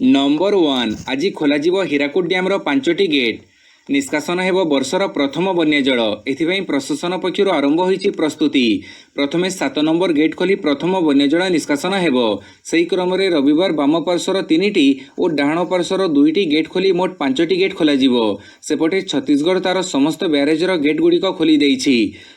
Number 1 आज खोल Hirakud डैम्र 5टी gate निष्कासन हेब वर्षर प्रथम बन्या जल एथिपाई प्रशासन पक्षर आरंभ होईछि प्रस्तुति। प्रथमे 7 नंबर गेट खोली प्रथम बन्या जल निष्कासन हेब। सेही क्रम रे रविवार वाम पार्श्वर 3टी और डाहाण पार्श्वर 2टी गेट खोली मोट 5टी गेट खोलाजिवो। सेपटे छत्तीसगढ़ तार समस्त ब्यारेजर गेट गुड़िक खोली देइछि।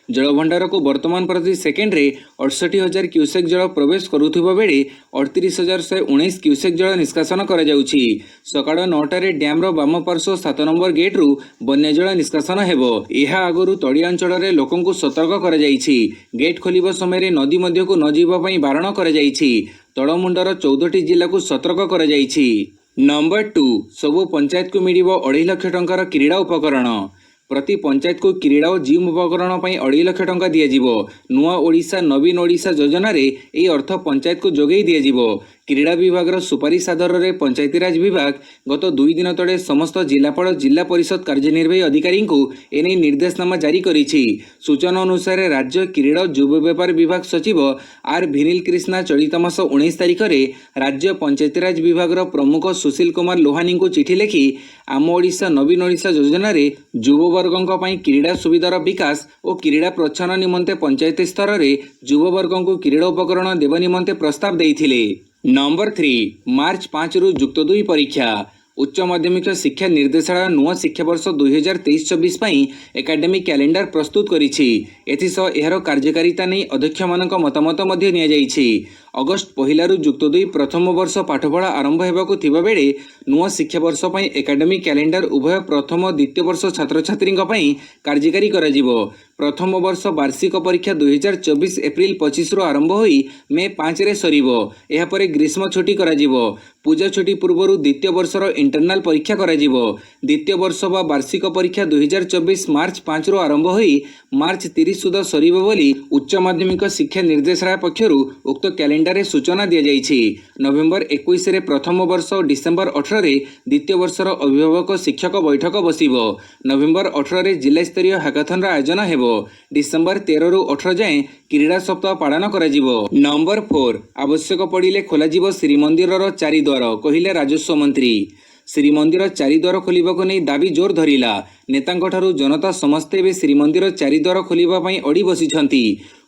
जलभंडार को वर्तमान प्रति सेकेंड रे 68,000 क्यूसेक जल प्रवेश करुथिबा बेले 38,119 क्यूसेक जल निष्कासन करा जाउछि। सकाळ 9टारे डैम्र वाम पार्श्व 7 नंबर गेट रु बन्या जल निष्कासन हेबो। एहा आगरु तळिया अंचଳରେ लोकंकु सतर्क करा जाइछि। गेट खोलिबा समय नदी मध्यकु न जीवा पई बारण करा जाइछि। तळमुंडर 14टी जिल्ला को सतर्क करा जाइछि। नंबर 2 सबु पंचायत को मिलिबो 2.5 लाख टंकार क्रीड़ा उपकरण। प्रति पंचायत को क्रीड़ा और जिम उपकरण 2.5 लाख टंका दियाजिवो। नुआ ओडिशा नवीन ओडिशा योजना रे एई अर्थ पंचायत को जोगेई दियाजिवो। क्रीड़ा विभाग सुपारिश आधार में पंचायतीराज विभाग गत 2 दिन तले समस्त जिलापाल जिला परिषद कार्यनिर्वाही अधिकारी को एने निर्देशनामा जारी करिछि। सूचना अनुसार राज्य क्रीड़ा और युव व्यापार विभाग सचिव आर भिनिल कृष्णा चलित मास 19 तारिख में राज्य पंचायतीराज विभाग प्रमुख सुशील कुमार लोहानी को चिठी लिखि आम ओडिशा नवीन ओडिशा योजना रे युववर्गों क्रीड़ा सुविधार विकास और क्रीड़ा प्रोत्साहन निमंते पंचायत स्तर में युववर्गों को क्रीड़ा उपकरण देवा निमंते प्रस्ताव देइथिले। नंबर 3 मार्च 5 रु जुक्त 2 परीक्षा। उच्च माध्यमिक शिक्षा निर्देशालय नुआ शिक्षा वर्ष 2023-24 पई एकाडेमिक कैलेंडर प्रस्तुत करिछि। एथिसह एहार कार्यकारिता नै अध्यक्ष मानक मतामत मध्ये निया जाइछि। अगस्त 1 रु जुक्त 2 प्रथम वर्ष पाठपढ़ा आरंभ हेबाकु थिबा बेले नुआ शिक्षा वर्ष पई एकाडेमिक कैलेंडर उभय प्रथम द्वितीय वर्ष छात्र छात्री पई कार्यकारी कराजिवो। प्रथम वर्ष वार्षिक परीक्षा 2024 एप्रिल 25 रु आरंभ होई मे 5 रे सरीबो। एहा परे ग्रीष्म छुट्टी कराजिवो। पूजा छुट्टी पूर्व द्वितीय वर्षर इंटरनाल परीक्षा कराजिवो। द्वितीय वर्ष व वार्षिक परीक्षा 2024 मार्च 5 रु आरंभ होई मार्च 30 सुधा सरीबो बोली उच्च माध्यमिक शिक्षा निर्देशालय पक्षरु उक्त कैलेंडर रे सूचना दिया जाइछि। नवेम्बर 21 रे प्रथम वर्ष और डिसेम्बर 18 रे द्वितीय वर्षर अभिभावक शिक्षक बैठक बसिबो। नवेम्बर 18 रे जिला स्तरीय हैकाथन आयोजन हेबो। डिसेम्बर 13 रु 18 जाए क्रीड़ा सप्ताह पालन कराजिवो। नंबर 4 आवश्यक पड़िले खोलाजिवो श्रीमंदिरर 4 द्वार कहिले राजस्व मंत्री। श्रीमंदिर 4 द्वार खोलिबाकु नै दाबी जोर धरिला। नेतांकठारु जनता समस्ते बे श्रीमंदिर 4 द्वार खोलिबा पई अड़ी बसिछंती।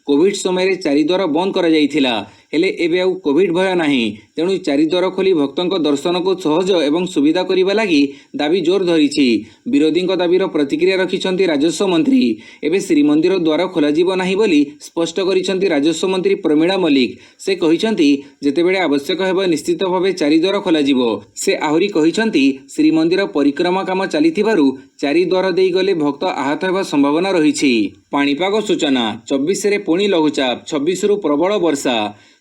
कोविड समय 4 द्वार बंद करा जाइथिला हेले एबे आउ कोविड भय नाही। तेणु 4 द्वार खोली भक्तों दर्शन को सहज एवं सुविधा करने लगी दाबी जोर धरिछि। विरोधी दाबीर प्रतिक्रिया रखिछंती राजस्व मंत्री। एबे श्रीमंदिर द्वार खोलाजिबो नाही बोली स्पष्ट करिछंती राजस्व मंत्री प्रमीला मल्लिक। से कहिछंती जेतेबेले आवश्यक हेबो निश्चित भावे 4 द्वार खोलाजिबो। से आहुरी कहिछंती श्रीमंदिर परिक्रमा काम चलिथिबारु 4 द्वार देई गले भक्त आहत हेबा संभावना रहिछि। पाणीपाग सूचना 24 रे पुणी लघुचाप 26 रु प्रबल वर्षा।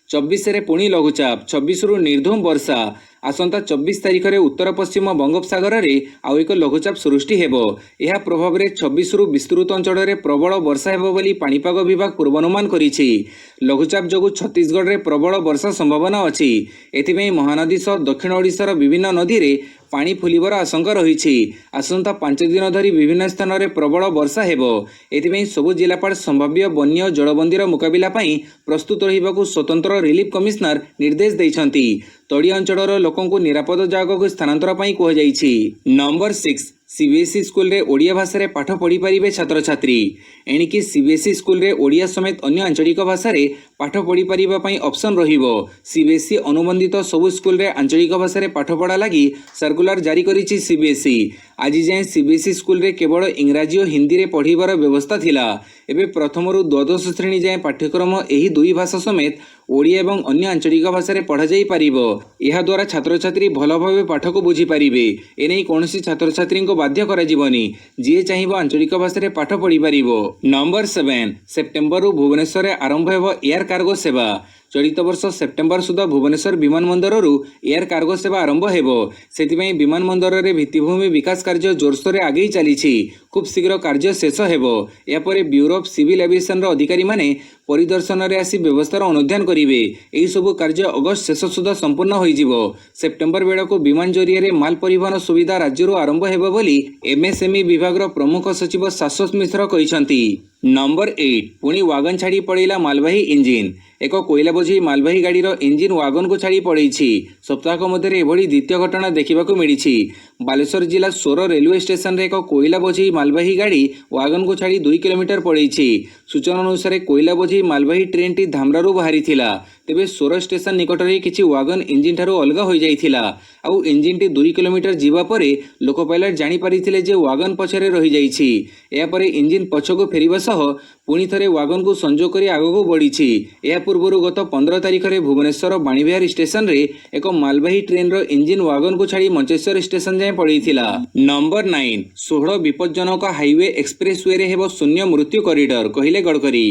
24 रे पुणी लघुचाप 26 रु निर्धूम वर्षा। आसंता 24 तारिख रे उत्तर पश्चिम बंगोपसागर रे आउ एक लघुचाप सृष्टि हेबो। एहा प्रभाव रे 26 रु विस्तृत अंचल रे प्रबल वर्षा हेबो बोली पाणीपाग विभाग पूर्वानुमान करिछि। लघुचाप जोगु छत्तीसगढ़ रे प्रबल वर्षा संभावना अछि। एथिबे महानदी सह दक्षिण ओडिशार विभिन्न नदी रे पानी फुलिबर आशंका रहिछि। आसंता 5 दिन धरी विभिन्न स्थान रे प्रबल वर्षा हेबो। एथिबे सबु जिलापाल संभाव्य वन्य जलबंदीर मुकाबिला पई प्रस्तुत रहिबाकु स्वतंत्र रिलीफ कमिश्नर निर्देश दैछंती। तड़िया अंचलर लोकों को निरापद जगह को स्थानांतर पई कह जाइछि। नंबर 6 सीबीएसई स्कूल रे ओडिया भाषा रे पाठ पढ़ी पारिबे छात्र छात्री। एणिकी सीबीएसई स्कूल रे ओडिया समेत अन्य आंचलिक भाषा रे पाठ पढ़ी पारिबा पई ऑप्शन रहिबो। सीबीएसई अनुबंधित सबु स्कूल रे आंचलिक भाषा रे पाठ पढ़ा लागि सर्कुलर जारी करिछि सीबीएसई। आज जाए सीबीएसई स्कूल रे केवल इंग्राजी और हिंदी रे पढ़ीबार व्यवस्था थिला। एबे प्रथम रु द्वादश श्रेणी जाए पाठ्यक्रम एही दुई भाषा समेत ओडिया एवं अन्य आंचलिक भाषा रे पढ़ा जाई पारिबो। एहा द्वारा छात्र छात्री भल भावे पाठ को बुझी पारिबे। एनै कोनोसी छात्र छात्री को बाध्य करा जीवनी। जे चाहिबो आंचलिक भाषा रे पाठ पढ़ी पारिबो। नंबर 7 सेप्टेम्बर रु भुवनेश्वर रे आरंभ हेबो एयर कार्गो सेवा। चलित वर्ष सेप्टेम्बर सुधा भुवनेश्वर विमानबंदर एयर कार्गो सेवा आरंभ हेबो। सेतिपई विमानबंदर रे भित्तिभूमि विकास कार्य जोरसोर आगे चलीछि। खूब शीघ्र कार्य शेष हेबो। या परे ब्यूरो ऑफ सिविल एविएशन रो अधिकारी माने परिदर्शन रे आसी व्यवस्थार अनुध्यान करिवे। एही सब कार्य अगस्त शेष सुधा संपूर्ण होई जिवो। सेप्टेम्बर बेळको विमान जरिया रे माल परिवहन सुविधा राज्यरू आरंभ हेबो बोली एमएसएमई विभाग रो प्रमुख सचिव शाश्वत मिश्र कहिसंती। नंबर 8 पुणी वागन छाड़ी पड़ेला मालवाही इंजिन। ଏକ କୋଇଲା ବୋଝେଇ ମାଲବାହୀ ଗାଡ଼ିର ଇଞ୍ଜିନ୍ ୱାଗନକୁ ଛାଡ଼ି ପଳାଇଛି। ସପ୍ତାହକ ମଧ୍ୟରେ ଏଭଳି ଦ୍ୱିତୀୟ ଘଟଣା ଦେଖିବାକୁ ମିଳିଛି। ବାଲେଶ୍ୱର ଜିଲ୍ଲା ସୋର ରେଲୱେ ଷ୍ଟେସନରେ ଏକ କୋଇଲା ବୋଝେଇ ମାଲବାହୀ ଗାଡ଼ି ୱାଗନକୁ ଛାଡ଼ି 2 କିଲୋମିଟର ପଳାଇଛି। ସୂଚନା ଅନୁସାରେ କୋଇଲା ବୋଝେଇ ମାଲବାହୀ ଟ୍ରେନ୍ଟି ଧାମରାରୁ ବାହାରିଥିଲା। ତେବେ ସୋର ଷ୍ଟେସନ ନିକଟରେ କିଛି ୱାଗନ ଇଞ୍ଜିନ୍ଠାରୁ ଅଲଗା ହୋଇଯାଇଥିଲା। ଆଉ ଇଞ୍ଜିନ୍ଟି 2 କିଲୋମିଟର ଯିବା ପରେ ଲୋକ ପାଇଲଟ ଜାଣିପାରିଥିଲେ ଯେ ୱାଗନ ପଛରେ ରହିଯାଇଛି। ଏହାପରେ ଇଞ୍ଜିନ୍ ପଛକୁ ଫେରିବା ସହ ପୁଣି ଥରେ ୱାଗନକୁ ସଂଯୋଗ କରି ଆଗକୁ ବଢ଼ିଛି। ଏହା ପୂର୍ବରୁ ଗତ 15 ତାରିଖରେ ଭୁବନେଶ୍ୱର ବାଣୀବିହାର ଷ୍ଟେସନରେ ଏକ ମାଲବାହୀ ଟ୍ରେନ୍ର ଇଞ୍ଜିନ୍ ୱାଗନକୁ ଛାଡ଼ି ମଞ୍ଚେଶ୍ୱର ଷ୍ଟେସନ ଯାଏଁ ପଳାଇଥିଲା। ନମ୍ବର 9 ଷୋହଳ ବିପଜ୍ଜନକ ହାଇୱେ ଏକ୍ସପ୍ରେସୱେରେ ହେବ ଶୂନ୍ୟ ମୃତ୍ୟୁ କରିଡର, କହିଲେ ଗଡ଼କରୀ।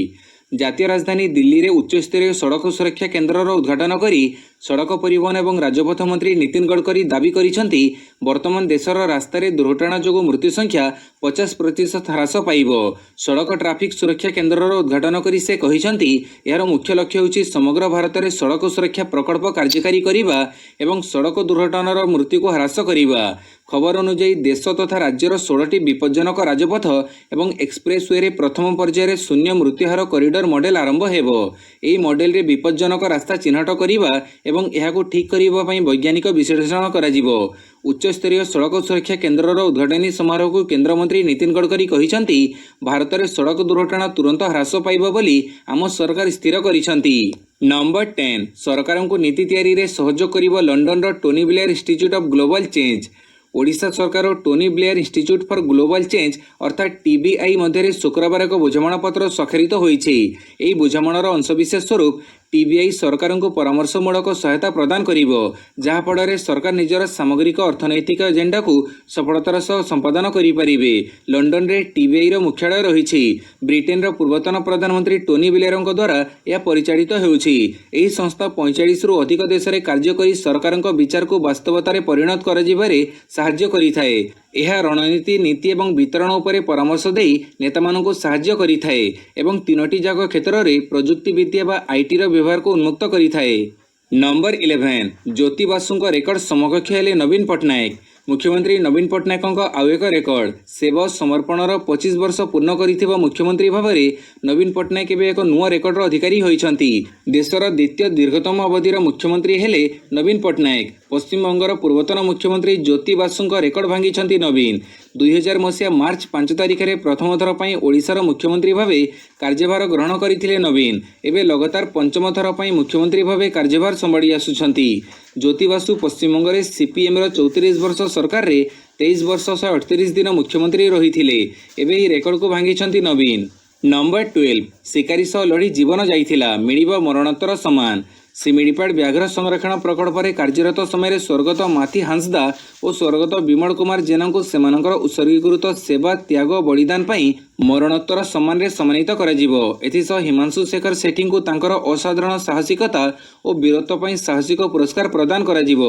ଜାତୀୟ ରାଜଧାନୀ ଦିଲ୍ଲୀରେ ଉଚ୍ଚସ୍ତରୀୟ ସଡ଼କ ସୁରକ୍ଷା କେନ୍ଦ୍ରର ଉଦ୍ଘାଟନ କରି ସଡ଼କ ପରିବହନ ଏବଂ ରାଜପଥ ମନ୍ତ୍ରୀ ନୀତିନ ଗଡ଼କରୀ ଦାବି କରିଛନ୍ତି, ବର୍ତ୍ତମାନ ଦେଶର ରାସ୍ତାରେ ଦୁର୍ଘଟଣା ଯୋଗୁଁ ମୃତ୍ୟୁ ସଂଖ୍ୟା 50% ହ୍ରାସ ପାଇବ। ସଡ଼କ ଟ୍ରାଫିକ୍ ସୁରକ୍ଷା କେନ୍ଦ୍ରର ଉଦ୍ଘାଟନ କରି ସେ କହିଛନ୍ତି, ଏହାର ମୁଖ୍ୟ ଲକ୍ଷ୍ୟ ହେଉଛି ସମଗ୍ର ଭାରତରେ ସଡ଼କ ସୁରକ୍ଷା ପ୍ରକଳ୍ପ କାର୍ଯ୍ୟକାରୀ କରିବା ଏବଂ ସଡ଼କ ଦୁର୍ଘଟଣାର ମୃତ୍ୟୁକୁ ହ୍ରାସ କରିବା। ଖବର ଅନୁଯାୟୀ ଦେଶ ତଥା ରାଜ୍ୟର 16ଟି ବିପଜ୍ଜନକ ରାଜପଥ ଏବଂ ଏକ୍ସପ୍ରେସୱେରେ ପ୍ରଥମ ପର୍ଯ୍ୟାୟରେ ଶୂନ୍ୟ ମୃତ୍ୟୁହାର କରିଡର ମଡେଲ ଆରମ୍ଭ ହେବ। ଏହି ମଡେଲରେ ବିପଜ୍ଜନକ ରାସ୍ତା ଚିହ୍ନଟ କରିବା ଏବଂ ଏହାକୁ ଠିକ୍ କରିବା ପାଇଁ ବୈଜ୍ଞାନିକ ବିଶ୍ଳେଷଣ କରାଯିବ। ଉଚ୍ଚସ୍ତରୀୟ ସଡ଼କ ସୁରକ୍ଷା କେନ୍ଦ୍ରର ଉଦ୍ଘାଟନୀ ସମାରୋହକୁ କେନ୍ଦ୍ରମନ୍ତ୍ରୀ ନୀତିନ ଗଡ଼କରୀ କହିଛନ୍ତି, ଭାରତରେ ସଡ଼କ ଦୁର୍ଘଟଣା ତୁରନ୍ତ ହ୍ରାସ ପାଇବ ବୋଲି ଆମ ସରକାର ସ୍ଥିର କରିଛନ୍ତି। ନମ୍ବର 10 ସରକାରଙ୍କୁ ନୀତି ତିଆରିରେ ସହଯୋଗ କରିବ ଲଣ୍ଡନର Tony Blair institute of global change. Odisha ସରକାର ଓ Tony Blair institute for global change ଅର୍ଥାତ୍ TBI ମଧ୍ୟରେ ଶୁକ୍ରବାର ଏକ ବୁଝାମଣାପତ୍ର ସ୍ୱାକ୍ଷରିତ ହୋଇଛି। ଏହି ବୁଝାମଣାର ଅଂଶବିଶେଷ ସ୍ୱରୂପ TBI ସରକାରଙ୍କୁ ପରାମର୍ଶମୂଳକ ସହାୟତା ପ୍ରଦାନ କରିବ, ଯାହାଫଳରେ ସରକାର ନିଜର ସାମଗ୍ରିକ ଅର୍ଥନୈତିକ ଏଜେଣ୍ଡାକୁ ସଫଳତାର ସହ ସମ୍ପାଦନ କରିପାରିବେ। ଲଣ୍ଡନରେ TBIର ମୁଖ୍ୟାଳୟ ରହିଛି। ବ୍ରିଟେନର ପୂର୍ବତନ ପ୍ରଧାନମନ୍ତ୍ରୀ ଟୋନି ବ୍ଲେୟରଙ୍କ ଦ୍ୱାରା ଏହା ପରିଚାଳିତ ହେଉଛି। ଏହି ସଂସ୍ଥା 45ରୁ ଅଧିକ ଦେଶରେ କାର୍ଯ୍ୟ କରି ସରକାରଙ୍କ ବିଚାରକୁ ବାସ୍ତବତାରେ ପରିଣତ କରାଯିବାରେ ସାହାଯ୍ୟ କରିଥାଏ। ଏହା ରଣନୀତି, ନୀତି ଏବଂ ବିତରଣ ଉପରେ ପରାମର୍ଶ ଦେଇ ନେତାମାନଙ୍କୁ ସାହାଯ୍ୟ କରିଥାଏ ଏବଂ 3ଟି ଯାକ କ୍ଷେତ୍ରରେ ପ୍ରଯୁକ୍ତି ବିଦ୍ୟା ବା ITର ବ୍ୟବହାରକୁ ଉନ୍ମୁକ୍ତ କରିଥାଏ। ନମ୍ବର 11 ଜ୍ୟୋତି ବାସୁଙ୍କ ରେକର୍ଡ ସମକକ୍ଷ ହେଲେ ନବୀନ ପଟ୍ଟନାୟକ। ମୁଖ୍ୟମନ୍ତ୍ରୀ ନବୀନ ପଟ୍ଟନାୟକଙ୍କ ଆଉ ଏକ ରେକର୍ଡ। ସେବା ସମର୍ପଣର 25 ବର୍ଷ ପୂର୍ଣ୍ଣ କରିଥିବା ମୁଖ୍ୟମନ୍ତ୍ରୀ ଭାବରେ ନବୀନ ପଟ୍ଟନାୟକ ଏବେ ଏକ ନୂଆ ରେକର୍ଡର ଅଧିକାରୀ ହୋଇଛନ୍ତି। ଦେଶର ଦ୍ୱିତୀୟ ଦୀର୍ଘତମ ଅବଧିର ମୁଖ୍ୟମନ୍ତ୍ରୀ ହେଲେ ନବୀନ ପଟ୍ଟନାୟକ। ପଶ୍ଚିମବଙ୍ଗର ପୂର୍ବତନ ମୁଖ୍ୟମନ୍ତ୍ରୀ ଜ୍ୟୋତି ବାସୁଙ୍କ ରେକର୍ଡ ଭାଙ୍ଗିଛନ୍ତି ନବୀନ। 2000 ମସିହା ମାର୍ଚ୍ଚ 5 ତାରିଖରେ ପ୍ରଥମ ଥର ପାଇଁ ଓଡ଼ିଶାର ମୁଖ୍ୟମନ୍ତ୍ରୀ ଭାବେ କାର୍ଯ୍ୟଭାର ଗ୍ରହଣ କରିଥିଲେ ନବୀନ। ଏବେ ଲଗାତାର ପଞ୍ଚମ ଥର ପାଇଁ ମୁଖ୍ୟମନ୍ତ୍ରୀ ଭାବେ କାର୍ଯ୍ୟଭାର ସମ୍ଭାଳି ଆସୁଛନ୍ତି। ଜ୍ୟୋତି ବାସୁ ପଶ୍ଚିମବଙ୍ଗରେ CPMର 34 ବର୍ଷ ସରକାରରେ 23 ବର୍ଷ 138 ଦିନ ମୁଖ୍ୟମନ୍ତ୍ରୀ ରହିଥିଲେ। ଏବେ ଏହି ରେକର୍ଡକୁ ଭାଙ୍ଗିଛନ୍ତି ନବୀନ। ନମ୍ବର 12 ଶିକାରୀ ସହ ଲଢ଼ି ଜୀବନ ଯାଇଥିଲା, ମିଳିବ ମରଣୋତ୍ତର ସମ୍ମାନ। ଶିମିଳିପାଳ ବ୍ୟାଘ୍ର ସଂରକ୍ଷଣ ପ୍ରକଳ୍ପରେ କାର୍ଯ୍ୟରତ ସମୟରେ ସ୍ୱର୍ଗତ ମାଥି ହାଁସଦା ଓ ସ୍ୱର୍ଗତ ବିମଳ କୁମାର ଜେନାଙ୍କୁ ସେମାନଙ୍କର ଉତ୍ସର୍ଗୀକୃତ ସେବା, ତ୍ୟାଗ, ବଳିଦାନ ପାଇଁ ମରଣୋତ୍ତର ସମ୍ମାନରେ ସମ୍ମାନିତ କରାଯିବ। ଏଥିସହ ହିମାଂଶୁ ଶେଖର ସେଠୀଙ୍କୁ ତାଙ୍କର ଅସାଧାରଣ ସାହସିକତା ଓ ବୀରତ୍ୱ ପାଇଁ ସାହସିକ ପୁରସ୍କାର ପ୍ରଦାନ କରାଯିବ।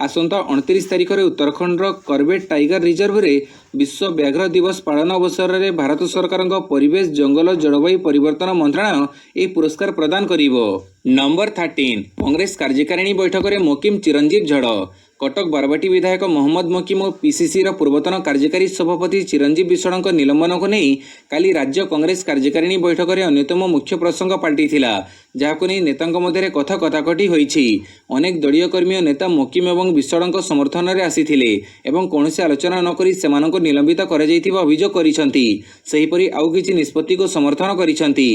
ଆସନ୍ତା 29 ତାରିଖରେ ଉତ୍ତରାଖଣ୍ଡର କରବେଟ୍ ଟାଇଗର ରିଜର୍ଭରେ ବିଶ୍ୱ ବ୍ୟାଘ୍ର ଦିବସ ପାଳନ ଅବସରରେ ଭାରତ ସରକାରଙ୍କ ପରିବେଶ, ଜଙ୍ଗଲ, ଜଳବାୟୁ ପରିବର୍ତ୍ତନ ମନ୍ତ୍ରଣାଳୟ ଏହି ପୁରସ୍କାର ପ୍ରଦାନ କରିବ। ନମ୍ବର 13 କଂଗ୍ରେସ କାର୍ଯ୍ୟକାରିଣୀ ବୈଠକରେ ମୋକିମ ଚିରଞ୍ଜୀବ ଝଡ଼। କଟକ ବାରବାଟୀ ବିଧାୟକ ମହମ୍ମଦ ମୋକିମ ଓ PCCର ପୂର୍ବତନ କାର୍ଯ୍ୟକାରୀ ସଭାପତି ଚିରଞ୍ଜୀବ ବିଶ୍ୱାଳଙ୍କ ନିଲମ୍ବନକୁ ନେଇ କାଲି ରାଜ୍ୟ କଂଗ୍ରେସ କାର୍ଯ୍ୟକାରିଣୀ ବୈଠକରେ ଅନ୍ୟତମ ମୁଖ୍ୟ ପ୍ରସଙ୍ଗ ପାଲଟିଥିଲା, ଯାହାକୁ ନେଇ ନେତାଙ୍କ ମଧ୍ୟରେ କଥାକଟି ହୋଇଛି। ଅନେକ ଦଳୀୟ କର୍ମୀ ଓ ନେତା ମୋକିମ ଏବଂ ବିଶ୍ୱାଳଙ୍କ ସମର୍ଥନରେ ଆସିଥିଲେ ଏବଂ କୌଣସି ଆଲୋଚନା ନକରି ସେମାନଙ୍କୁ ନିଲମ୍ବିତ କରାଯାଇଥିବା ଅଭିଯୋଗ କରିଛନ୍ତି। ସେହିପରି ଆଉ କିଛି ନିଷ୍ପତ୍ତିକୁ ସମର୍ଥନ କରିଛନ୍ତି।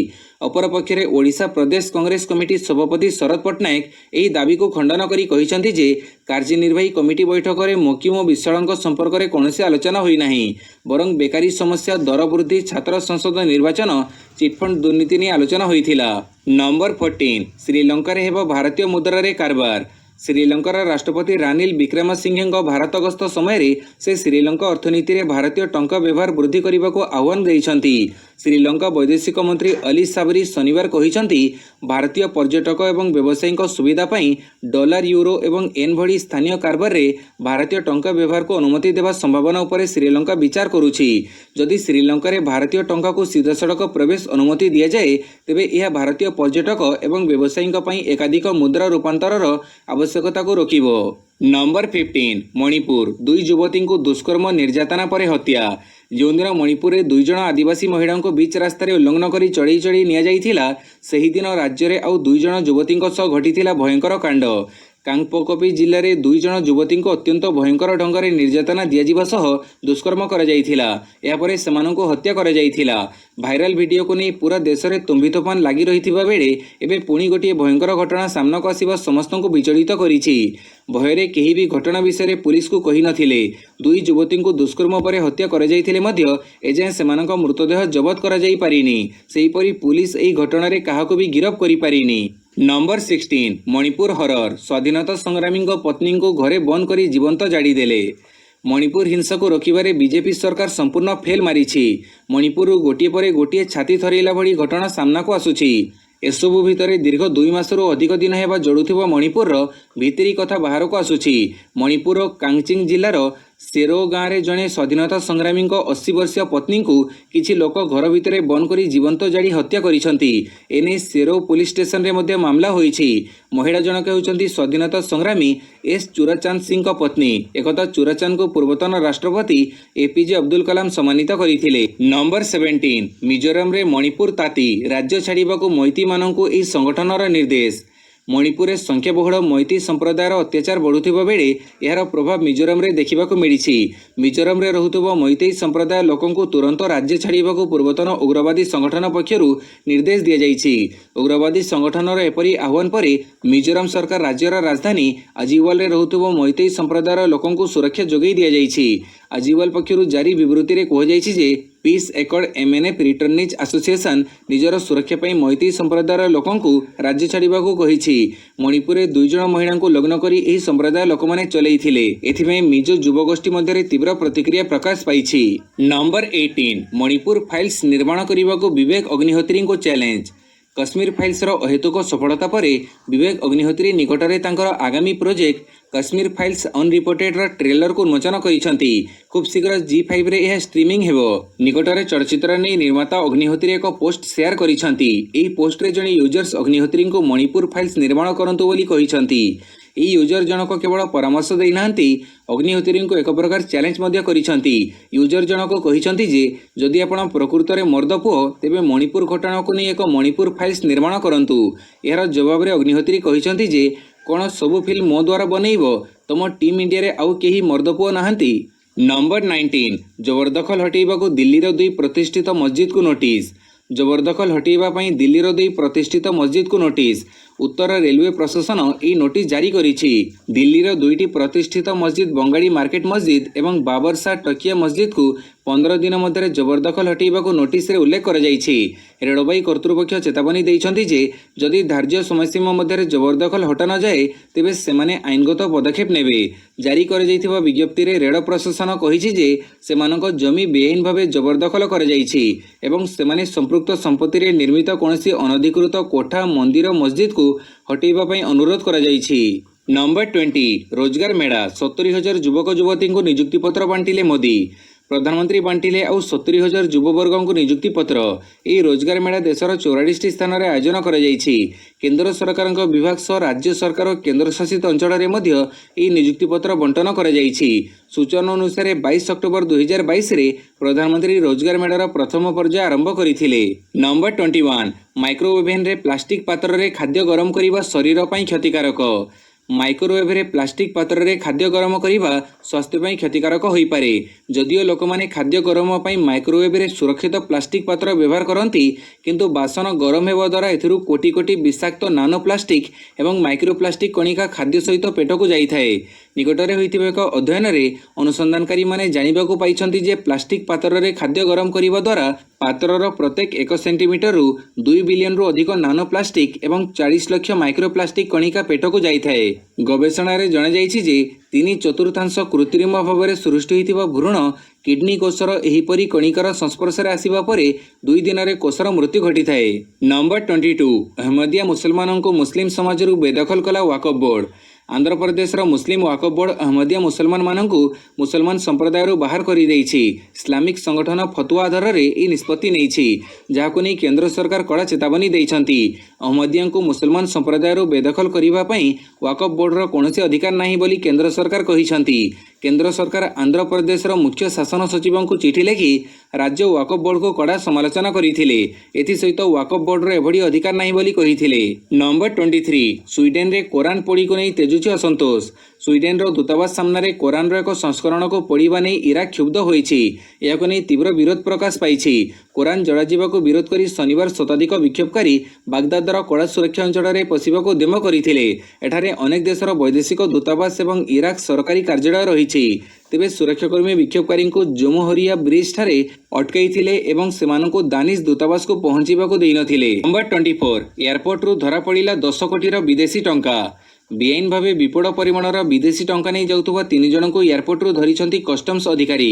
ଅପରପକ୍ଷରେ ଓଡ଼ିଶା ପ୍ରଦେଶ କଂଗ୍ରେସ କମିଟି ସଭାପତି ଶରଦ ପଟ୍ଟନାୟକ ଏହି ଦାବିକୁ ଖଣ୍ଡନ କରି କହିଛନ୍ତି ଯେ କାର୍ଯ୍ୟନିର୍ବାହୀ କମିଟି ବୈଠକରେ ମୋକିମ ଓ ବିଶ୍ୱାଳଙ୍କ ସମ୍ପର୍କରେ କୌଣସି ଆଲୋଚନା ହୋଇନାହିଁ, ବରଂ ବେକାରୀ ସମସ୍ୟା, ଦର ବୃଦ୍ଧି, ଛାତ୍ର ସଂସଦ ନିର୍ବାଚନ, ଚିଟ୍ଫଣ୍ଡ ଦୁର୍ନୀତି ନେଇ ଆଲୋଚନା ହୋଇଥିଲା। ନମ୍ବର 14 ଶ୍ରୀଲଙ୍କାରେ ହେବ ଭାରତୀୟ ମୁଦ୍ରାରେ କାରବାର। ଶ୍ରୀଲଙ୍କାର ରାଷ୍ଟ୍ରପତି ରାନିଲ ବିକ୍ରମାସିଂଘେଙ୍କ ଭାରତ ଗସ୍ତ ସମୟରେ ସେ ଶ୍ରୀଲଙ୍କା ଅର୍ଥନୀତିରେ ଭାରତୀୟ ଟଙ୍କା ବ୍ୟବହାର ବୃଦ୍ଧି କରିବାକୁ ଆହ୍ୱାନ ଦେଇଛନ୍ତି। ଶ୍ରୀଲଙ୍କା ବୈଦେଶିକ ମନ୍ତ୍ରୀ ଅଲି ସାବରି ଶନିବାର କହିଛନ୍ତି, ଭାରତୀୟ ପର୍ଯ୍ୟଟକ ଏବଂ ବ୍ୟବସାୟୀଙ୍କ ସୁବିଧା ପାଇଁ ଡଲାର, ୟୁରୋ ଏବଂ ୟେନ୍ ଭଳି ସ୍ଥାନୀୟ କାରବାରରେ ଭାରତୀୟ ଟଙ୍କା ବ୍ୟବହାରକୁ ଅନୁମତି ଦେବା ସମ୍ଭାବନା ଉପରେ ଶ୍ରୀଲଙ୍କା ବିଚାର କରୁଛି। ଯଦି ଶ୍ରୀଲଙ୍କାରେ ଭାରତୀୟ ଟଙ୍କାକୁ ସିଧାସଳଖ ପ୍ରବେଶ ଅନୁମତି ଦିଆଯାଏ, ତେବେ ଏହା ଭାରତୀୟ ପର୍ଯ୍ୟଟକ ଏବଂ ବ୍ୟବସାୟୀଙ୍କ ପାଇଁ ଏକାଧିକ ମୁଦ୍ରା ରୂପାନ୍ତରର ଆବଶ୍ୟକତାକୁ ରୋକିବ। नंबर 15 मणिपुर दुई युवती को दुष्कर्म निर्यातना पर हत्या जो दिन मणिपुर में दुई जन आदिवासी महिला को बीच रास्तार उल्लंघन कर चढ़ई चढ़ई नि दिन राज्य में आउ दुई जन युवती घटी भयंकर कांड कांगपोकपी जिले में दुई जन युवती को अत्यंत भयंकर ढंग से निर्यातना दिज्व दुष्कर्म कर हत्या कर भाइराल वीडियो को नहीं पूरा देश में तुम्बी तोफान लगी रही बेले एवं पुणी गोटे भयंकर घटना सामना को आसवा समस्त को विचलित करिछि। भୟରେ केही भी घटना विषय में पुलिस को कही नथिले। दुई युवती को दुष्कर्म पर हत्या कर एजाएं सेमानक मृतदेह जबत कर जाई पारिनी। सेहीपरि पुलिस एही घटना रे काहाको भी गिरफ करि पारिनी। नंबर 16 मणिपुर हरर स्वाधीनता संग्रामी पत्नी को घरे बंद कर जीवंत जाड़ी देले। मणिपुर हिंसा को रोकबार बीजेपी सरकार संपूर्ण फेल मारिछि। मणिपुर गोटे पर गोटे छाती थरैला भली घटना सामना को आसुछि। एसबू भितर दीर्घ 2 मासरू अधिक दिन हेबा जड़ुथिबा मणिपुर भितरी कथा बाहर को आसुछि। मणिपुर कांगचिंग जिल्लार सेरो गाँव में जड़े स्वाधीनता संग्रामी 80 वर्षीय पत्नी को किछि लोक घर भितर बंद कर जीवंत जाड़ी हत्या करिसंती। एने सेरो पुलिस स्टेशन रे मध्य मामला होईछि। महिला जनक हेउचंती स्वाधीनता संग्रामी एस चुराचांद सिंह पत्नी। एकता चुराचांद को पूर्वतन राष्ट्रपति एपीजे अब्दुल कलाम सम्मानित करथिले। नंबर 17 मिजोरम रे मणिपुर ताती राज्य छाड़िबाकू मैती माननकू एही संगठनर निर्देश। मणिपुर में संख्याबहुल मैती संप्रदायर अत्याचार बढ़ुवा बेले यार प्रभाव मिजोरम रे देखा मिली। मिजोरम रे रहुतुबा मैती संप्रदाय लोकंकु तुरंत राज्य छाड़िबाकू पूर्वतन उग्रवादी संगठन पक्षरु निर्देश दिया जाइछि। उग्रवादी संगठनर एपरि आह्वान पर मिजोरम सरकार राज्यर राजधानी आजिवाल रे रहुतुबा मैती संप्रदायर लोकंकु सुरक्षा जोगाई दिया जाइछि। आजिवाल पक्षरु जारी विवृत्ति रे कहुଯାଇଛି जे peace accord MNF returnees association निजर सुरक्षा पर मैती संप्रदायर लोकंकु राज्य छाड़िबाकू कहिछि। मणिपुर में 2 जन महिला को लग्न करी एही संप्रदाय लोक माने चलैथिले। एथिमे मिजो युवगोष्ठी मध्य तीव्र प्रतिक्रिया प्रकाश पाइछि। नंबर 18 मणिपुर फाइल्स निर्माण करने विवेक अग्निहोत्री को चैलेंज। कश्मीर फाइल्स अहेतुक सफलता पर विवेक अग्निहोत्री निकटरे तांकर आगामी project Kashmir files unreported trailer को उन्मोचन करिसंती। खूब शीघ्र G5 रे यह स्ट्रीमिंग हेबो। निकटरे चलचित्र नै निर्माता अग्निहोत्री एक पोस्ट शेयर करिसंती। एही पोस्ट रे जणे यूजर्स अग्निहोत्री को मणिपुर फाइल्स निर्माण करंतु बोली कहिसंती। ई यूजर जनक केवल परामर्श देई नाहंती अग्निहोत्री को एक प्रकार चैलेंज मध्य करिसंती। यूजर जनक कहिसंती जे जदि आपण प्रकृत रे मर्द पुओ तेबे मणिपुर घटना को नै एक मणिपुर फाइल्स निर्माण करंतु। यार जवाब रे अग्निहोत्री कहिसंती जे कोन सबु फिल्म मो द्वारा बनैबो तम टीम इंडिया रे आउ केही मर्द पुओ नाहंती। नंबर 19 जबरदखल हटेइबाकू दिल्लीर 2 प्रतिष्ठित मस्जिद को नोटिस। जबरदखल हटेइबा पई दिल्लीर 2 प्रतिष्ठित मस्जिद को नोटिस। उत्तर रेलवे प्रशासन यह नोटिस जारी करिछि। दिल्लीर 2टी प्रतिष्ठित मस्जिद बंगाड़ी मार्केट मस्जिद एवं बाबर शाह टकिया मस्जिद को 15 दिन मध्य जबरदखल हटेइबाकू नोटिस रे उल्लेख कर जाइछि। रेलबाई कर्तृपक्ष चेतावनी दैछन्ति जे जदि धार्य समयसीमा मध्य जबरदखल हटा न जाए तेबे सेमाने आईनगत पदक्षेप नेबे। जारी कर जाइथिबा विज्ञप्ति रे रेल प्रशासन कहिछि जे सेमानक जमी बेआईन भावे जबरदखल कर जाइछि एवं सेमाने संपृक्त संपत्ति रे निर्मित कोनोसी अनधिकृत कोठा मंदिर मस्जिद को हटेइबा पई अनुरोध करा जाइछि। नंबर 20 रोजगार मेला 70,000 युवक युवती को नियुक्ति पत्र बांटिले मोदी। प्रधानमंत्री बांटिले आउ 70,000 युववर्ग को नियुक्ति पत्र। यह रोजगार मेला देशर 44 स्थान में आयोजन कर केंद्र सरकार विभाग सह राज्य सरकार और केंद्र शासित अंचल में नियुक्ति पत्र बंटन कर सूचना अनुसार 22 अक्टोबर 2022 रे प्रधानमंत्री रोजगार मेलार प्रथम पर्याय आरंभ करथिले। नंबर 21 माइक्रोवेव रे प्लास्टिक पात्र रे खाद्य गरम करिबा शरीर पई क्षतिकारक। माइक्रोवेव रे प्लास्टिक पात्र रे खाद्य गरम करिबा स्वास्थ्य पई क्षतिकारक होई पारे। जदियो लोक माने खाद्य गरम पई माइक्रोवेव रे सुरक्षित प्लास्टिक पात्र व्यवहार करंती किंतु बासन गरम हेबा द्वारा एथिरु कोटी कोटी विषाक्त नानो प्लास्टिक एवं माइक्रो प्लास्टिक कणिका खाद्य सहित पेट को जाई थाए। निकटरे होइतिबा एक अध्ययन रे अनुसंधानकारी माने जानिबाकू पाइछन्ती जे प्लास्टिक पात्र रे खाद्य गरम करिबा द्वारा पात्रर प्रत्येक 1 सेंटीमीटर रु 2 बिलियन रु अधिक नानो प्लास्टिक एवं 40 लाख माइक्रो प्लास्टिक कणिका पेट को जाई थाए। गवेषणा रे जणा जाइछि जे 3/4 कृत्रिम भाव में सृष्टि होइतिबा भ्रूण किडनी कोषर एहीपरि कणिकार संस्पर्श रे आसिबा परे 2 दिन रे कोषर मृत्यु घटी थाए। नंबर 22 अहमदिया मुसलमान को मुस्लिम समाज बेदखल कला वक्फ बोर्ड। आंध्र प्रदेशर मुस्लिम वाकफ बोर्ड अहमदिया मुसलमान मानकु मुसलमान संप्रदाय बाहर कर इस्लामिक संगठन फतुआ आधार में यह निष्पत्ति नहीं जहां नहीं केंद्र सरकार कड़ा चेतावनी देइछंती। अहमदिया को मुसलमान संप्रदाय बेदखल करने वाकफ बोर्डर कौन अधिकार नहीं बोली केंद्र सरकार कहिछंती। केंद्र सरकार आंध्र प्रदेशर मुख्य शासन सचिव को चिठी लिखि राज्य वाकफ बोर्ड को कड़ा समालोचना करथिले। एथिसहित वाकफ बोर्डर एभली अधिकार नहीं बोली कहिथिले। नंबर 23 स्वीडेन रे कोरान पोड़ी को नहीं तेजुची असंतोष। स्वीडेन रो दूतावास सामने कोरान रो एक संस्करण को पोड़ीबा नहीं इराक क्षुब्ध होईछि। याको नहीं तीव्र विरोध प्रकाश पाइछि। कोरान जड़ाजिबा को विरोध करी शनिवार शताधिक विक्षोभकारी बागदादर कड़ा सुरक्षा अंचल में पशिबाक उद्यम करथिले। एठारे अनेक देशर वैदेशिक दूतावास एवं इराक सरकारी कार्यालय रहिछि। तेबे सुरक्षाकर्मी विक्षोभकारी को जोमोहरिया ब्रिज ठारे अटकाई एवं सेमानंको दानिश दूतावास को पहुंचीबाकू देई नथिले। नंबर 24 एयरपोर्ट रु धरा पड़िला 10 कोटीर विदेशी टंका। बेआईन भावे विपुल परिमाणर विदेशी टंका नहीं जाउथुबा 3 जन को एयरपोर्ट रु धरिछंती कस्टम्स अधिकारी।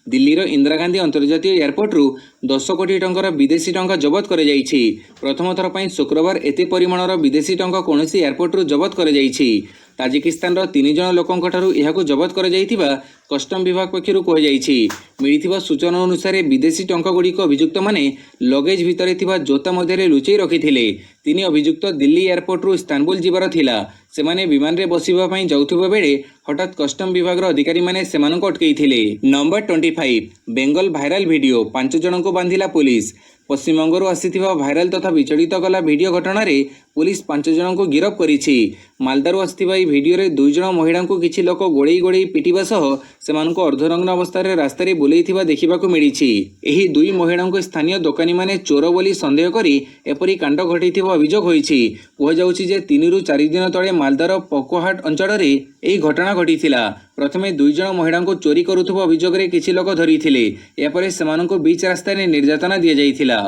दिल्लीर इंदिरा गांधी अंतर्जातीय एयरपोर्ट रु 10 कोटी टंकार विदेशी टंका जबत कर जाइछि। प्रथम थर पई शुक्रवार एते परिमाणर विदेशी टंका कोनोसी एयरपोर्ट रु जबत कर जाइछि। ताजिकिस्तान 3 जन लोकंठारु एहाकु जबत कर जाइथिबा कस्टम विभाग पक्षरु कहि जाइछि। मिलिथिबा सूचना अनुसार विदेशी टंका गुड़िक अभियुक्त माने लगेज भितरे थिबा जोता मध्यरे लुचेई रखिथिले। 3 अभियुक्त दिल्ली एयरपोर्ट रु इस्तानबुल जिबार थिला। सेमाने विमान रे बसिबा पई जाउथुबा बेले हठात कस्टम विभाग अधिकारी माने सेमानक अटकेइथिले। नंबर 25 बेंगल भाइराल वीडियो 5 जन को बांधिला पुलिस। पश्चिमबंगरू आसीथिबा भाइराल तथा विचलित कला वीडियो घटना रे पुलिस 5 जन को गिरफ्त करिछि। मालदारू आसीथिबा ई वीडियो रे 2 जन महिला को किछि लोक गोड़ेई गोड़ेई पिटिबा सह सेमानको अर्धनग्न अवस्था रे रास्ता रे बुलेइथिबा देखिबाकू मिलिछि। एही 2 महिला को स्थानीय दोकानी माने चोर बोली संदेह करी एपरी कांड घटिथिबा अभियोग होईछि। कुहा जाउछि जे 3 रु 4 दिन तळे मालदार पकोहाट अंचल रे एही घटना घटिथिला। प्रथमे 2 जन महिला को चोरी करुथुबा अभियोग रे किछि लोक धरिथिले। एपरे सेमानको बीच रास्ता रे निर्यातना दिया जाइथिला।